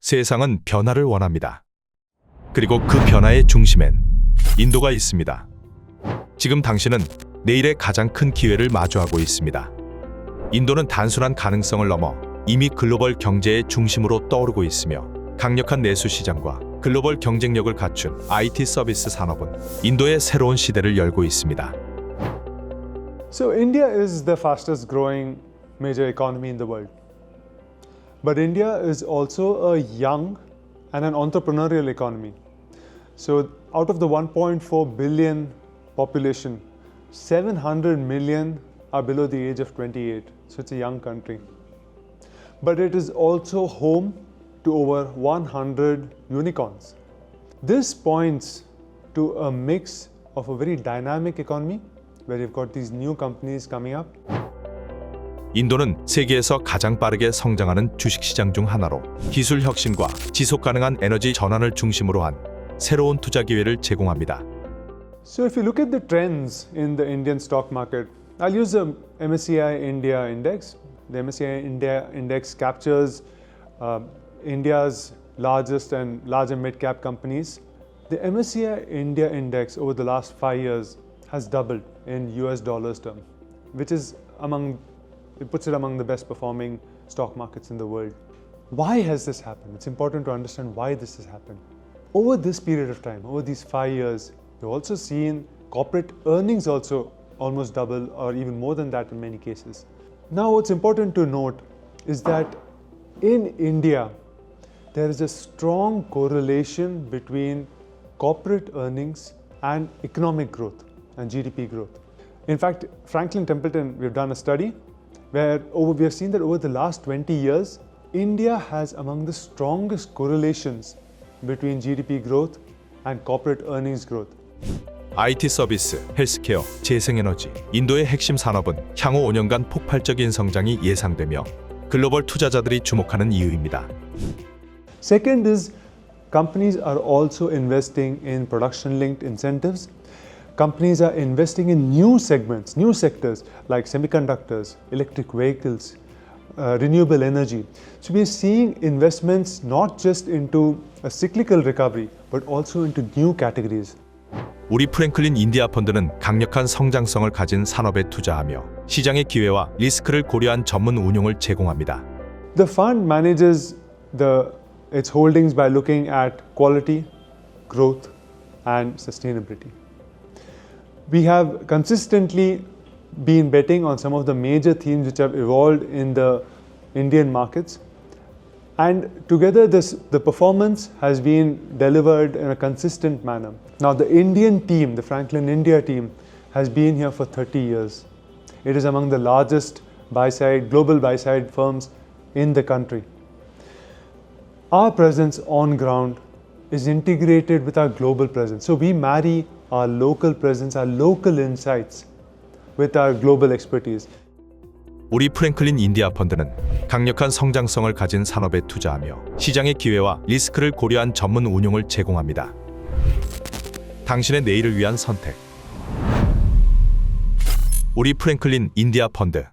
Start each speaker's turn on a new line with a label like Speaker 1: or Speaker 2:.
Speaker 1: 세상은 변화를 원합니다. 그리고 그 변화의 중심엔 인도가 있습니다. 지금 당신은 내일의 가장 큰 기회를 마주하고 있습니다. 인도는 단순한 가능성을 넘어 이미 글로벌 경제의 중심으로 떠오르고 있으며 강력한 내수 시장과 글로벌 경쟁력을 갖춘 IT 서비스 산업은 인도의 새로운 시대를 열고 있습니다.
Speaker 2: So India is the fastest growing major economy in the world. But India is also a young and an entrepreneurial economy. So out of the 1.4 billion population, 700 million are below the age of 28. So it's a young country. But it is also home to over 100 unicorns. This points to a mix of a very dynamic economy where you've got these new companies coming up.
Speaker 1: 인도는 세계에서 가장 빠르게 성장하는 주식시장 중 하나로 기술 혁신과 지속 가능한 에너지 전환을 중심으로 한 새로운 투자 기회를 제공합니다.
Speaker 2: So if you look at the trends in the Indian stock market, I'll use the MSCI India Index. The MSCI India Index captures India's largest and larger mid-cap companies. The MSCI India Index over the last 5 years has doubled in US dollars term, which is it puts it among the best performing stock markets in the world. Why has this happened? It's important to understand why this has happened. Over this period of time, over these 5 years, you've also seen corporate earnings also almost double or even more than that in many cases. Now what's important to note is that in India, there is a strong correlation between corporate earnings and economic growth and GDP growth. In fact, Franklin Templeton, we've done a study where we have seen that over the last 20 years, India has among the strongest correlations between GDP growth and corporate earnings growth.
Speaker 1: IT 서비스, 헬스케어, 재생에너지, 인도의 핵심 산업은 향후 5년간 폭발적인 성장이 예상되며 글로벌 투자자들이 주목하는 이유입니다.
Speaker 2: Second is companies are also investing in production-linked incentives. Companies are investing in new segments, new sectors like semiconductors, electric vehicles, renewable energy. So we are seeing investments not just into a cyclical recovery, but also into new categories.
Speaker 1: 우리프랭클린인디아펀드는 강력한 성장성을 가진 산업에 투자하며 시장의 기회와 리스크를 고려한 전문 운용을 제공합니다.
Speaker 2: The fund manages its holdings by looking at quality, growth, and sustainability. We have consistently been betting on some of the major themes which have evolved in the Indian markets, and together the performance has been delivered in a consistent manner. Now the Indian team, the Franklin India team, has been here for 30 years. It is among the largest global buy-side firms in the country. Our presence on ground is integrated with our global presence. So we marry our local presence, our local insights with our global expertise.
Speaker 1: 우리프랭클린인디아펀드는 강력한 성장성을 가진 산업에 투자하며 시장의 기회와 리스크를 고려한 전문 운용을 제공합니다. 당신의 내일을 위한 선택. 우리프랭클린인디아펀드.